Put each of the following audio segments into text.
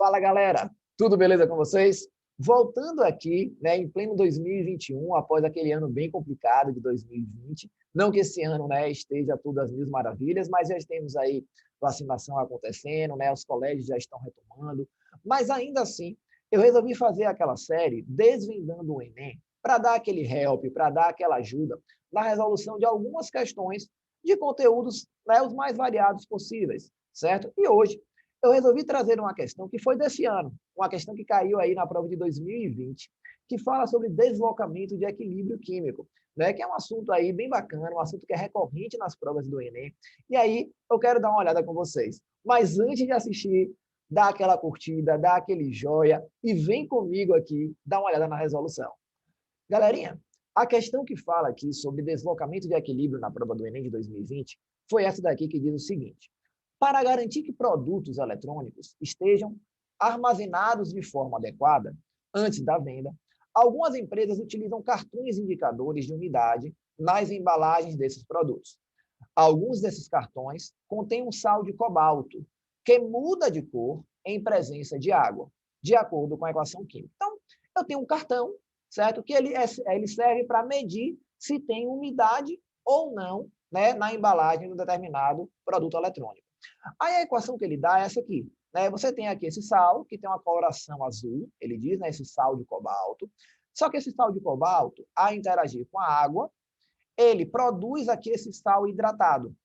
Fala, galera! Tudo beleza com vocês? Voltando aqui, né, em pleno 2021, após aquele ano bem complicado de 2020, não que esse ano, né, esteja tudo às mil maravilhas, mas já temos aí vacinação acontecendo, né, os colégios já estão retomando, mas ainda assim, eu resolvi fazer aquela série Desvendando o Enem, para dar aquele help, para dar aquela ajuda na resolução de algumas questões de conteúdos, né, os mais variados possíveis, certo? E hoje eu resolvi trazer uma questão que foi desse ano, uma questão que caiu aí na prova de 2020, que fala sobre deslocamento de equilíbrio químico, né? Que é um assunto aí bem bacana, um assunto que é recorrente nas provas do Enem. E aí eu quero dar uma olhada com vocês. Mas antes de assistir, dá aquela curtida, dá aquele joia e vem comigo aqui dar uma olhada na resolução. Galerinha, a questão que fala aqui sobre deslocamento de equilíbrio na prova do Enem de 2020 foi essa daqui que diz o seguinte: para garantir que produtos eletrônicos estejam armazenados de forma adequada antes da venda, algumas empresas utilizam cartões indicadores de umidade nas embalagens desses produtos. Alguns desses cartões contêm um sal de cobalto, que muda de cor em presença de água, de acordo com a equação química. Então, eu tenho um cartão, certo? Que ele serve para medir se tem umidade ou não, né, na embalagem de um determinado produto eletrônico. Aí a equação que ele dá é essa aqui. Né? Você tem aqui esse sal, que tem uma coloração azul, ele diz, né, esse sal de cobalto. Só que esse sal de cobalto, ao interagir com a água, ele produz aqui esse sal hidratado.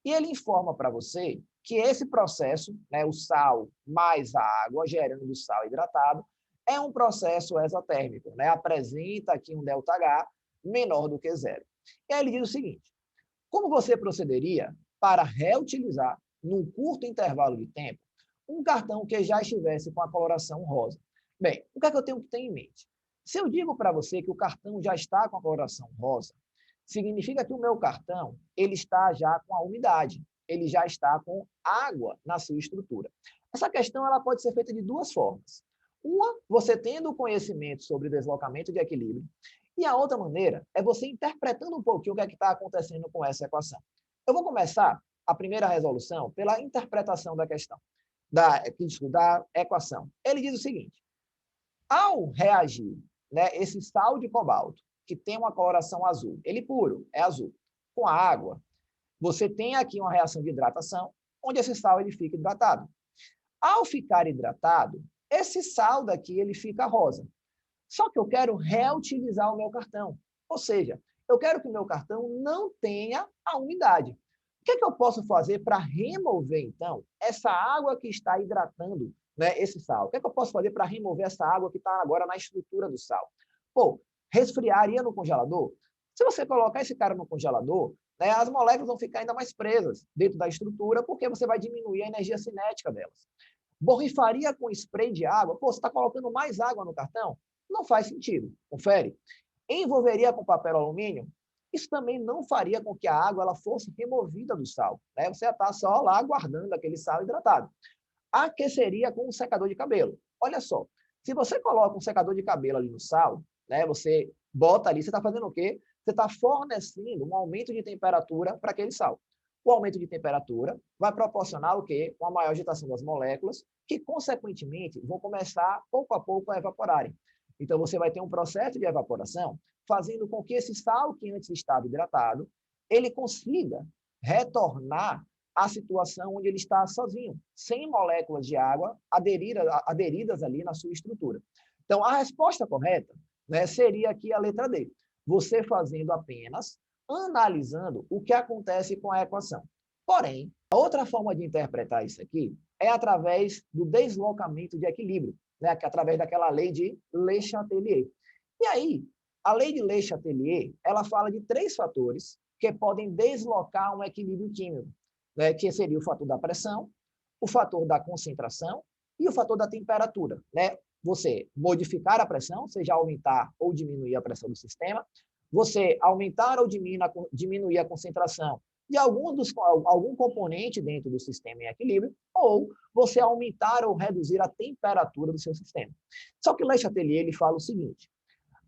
E ele informa para você que esse processo, né, o sal mais a água, gerando o sal hidratado, é um processo exotérmico. Né? Apresenta aqui um ΔH menor do que zero. E aí ele diz o seguinte: como você procederia para reutilizar, num curto intervalo de tempo, um cartão que já estivesse com a coloração rosa? Bem, o que é que eu tenho que ter em mente? Se eu digo para você que o cartão já está com a coloração rosa, significa que o meu cartão ele está já com a umidade, ele já está com água na sua estrutura. Essa questão ela pode ser feita de duas formas. Uma, você tendo conhecimento sobre deslocamento de equilíbrio, e a outra maneira é você interpretando um pouquinho o que é que está acontecendo com essa equação. Eu vou começar a primeira resolução pela interpretação da questão, da equação. Ele diz o seguinte: ao reagir, né, esse sal de cobalto, que tem uma coloração azul, ele puro, é azul, com a água, você tem aqui uma reação de hidratação, onde esse sal ele fica hidratado. Ao ficar hidratado, esse sal daqui ele fica rosa. Só que eu quero reutilizar o meu cartão. Ou seja, eu quero que o meu cartão não tenha a umidade. O que é que eu posso fazer para remover, então, essa água que está hidratando, né, esse sal? O que é que eu posso fazer para remover essa água que está agora na estrutura do sal? Pô, resfriaria no congelador? Se você colocar esse cara no congelador, né, as moléculas vão ficar ainda mais presas dentro da estrutura, porque você vai diminuir a energia cinética delas. Borrifaria com spray de água? Pô, você está colocando mais água no cartão? Não faz sentido. Confere. Envolveria com papel alumínio? Isso também não faria com que a água ela fosse removida do sal. Né? Você está só lá guardando aquele sal hidratado. Aqueceria com um secador de cabelo. Olha só, se você coloca um secador de cabelo ali no sal, né, você bota ali, você está fazendo o quê? Você está fornecendo um aumento de temperatura para aquele sal. O aumento de temperatura vai proporcionar o quê? Uma maior agitação das moléculas, que, consequentemente, vão começar, pouco a pouco, a evaporarem. Então, você vai ter um processo de evaporação fazendo com que esse sal que antes estava hidratado, ele consiga retornar à situação onde ele está sozinho, sem moléculas de água aderidas ali na sua estrutura. Então, a resposta correta, né, seria aqui a letra D. Você fazendo apenas, analisando o que acontece com a equação. Porém, a outra forma de interpretar isso aqui é através do deslocamento de equilíbrio, né, através daquela lei de Le Chatelier. E aí, a lei de Le Chatelier, ela fala de 3 fatores que podem deslocar um equilíbrio químico, né, que seria o fator da pressão, o fator da concentração e o fator da temperatura. Né? Você modificar a pressão, seja aumentar ou diminuir a pressão do sistema, você aumentar ou diminuir a concentração de algum componente dentro do sistema em equilíbrio, ou você aumentar ou reduzir a temperatura do seu sistema. Só que Le Chatelier ele fala o seguinte: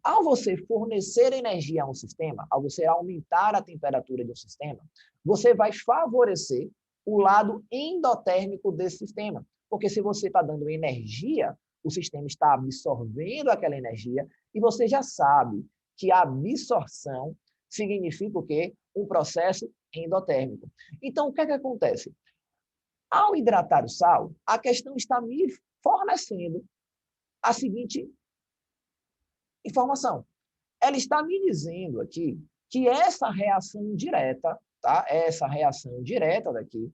ao você fornecer energia a um sistema, ao você aumentar a temperatura de um sistema, você vai favorecer o lado endotérmico desse sistema. Porque se você está dando energia, o sistema está absorvendo aquela energia e você já sabe que a absorção significa o quê? Um processo endotérmico. Então, o que é que acontece? Ao hidratar o sal, a questão está me fornecendo a seguinte informação. Ela está me dizendo aqui que essa reação direta, tá? Essa reação direta daqui,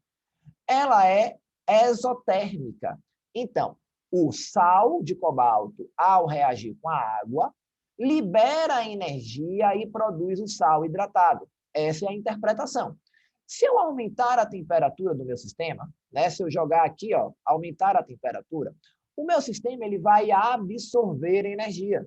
ela é exotérmica. Então, o sal de cobalto, ao reagir com a água, libera energia e produz o sal hidratado. Essa é a interpretação. Se eu aumentar a temperatura do meu sistema, né, se eu jogar aqui, ó, aumentar a temperatura, o meu sistema ele vai absorver energia.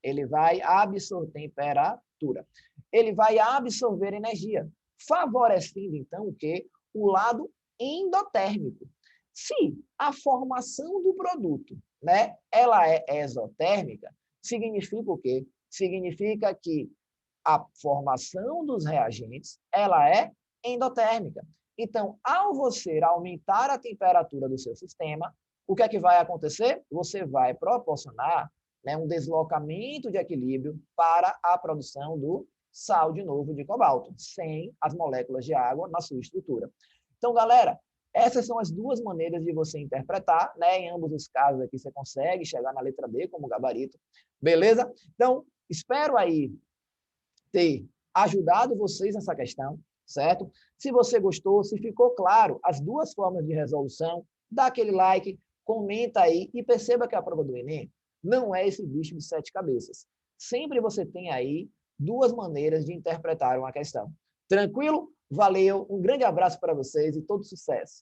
Ele vai absorver temperatura. Ele vai absorver energia, favorecendo, então, o quê? O lado endotérmico. Se a formação do produto, né, ela é exotérmica, significa o quê? Significa que a formação dos reagentes, ela é endotérmica. Então, ao você aumentar a temperatura do seu sistema, o que é que vai acontecer? Você vai proporcionar, né, um deslocamento de equilíbrio para a produção do sal de novo de cobalto, sem as moléculas de água na sua estrutura. Então, galera, essas são as duas maneiras de você interpretar, né? Em ambos os casos aqui você consegue chegar na letra D como gabarito, beleza? Então, espero aí ter ajudado vocês nessa questão, certo? Se você gostou, se ficou claro as duas formas de resolução, dá aquele like, comenta aí e perceba que a prova do Enem não é esse bicho de 7 cabeças. Sempre você tem aí duas maneiras de interpretar uma questão. Tranquilo? Valeu, um grande abraço para vocês e todo sucesso!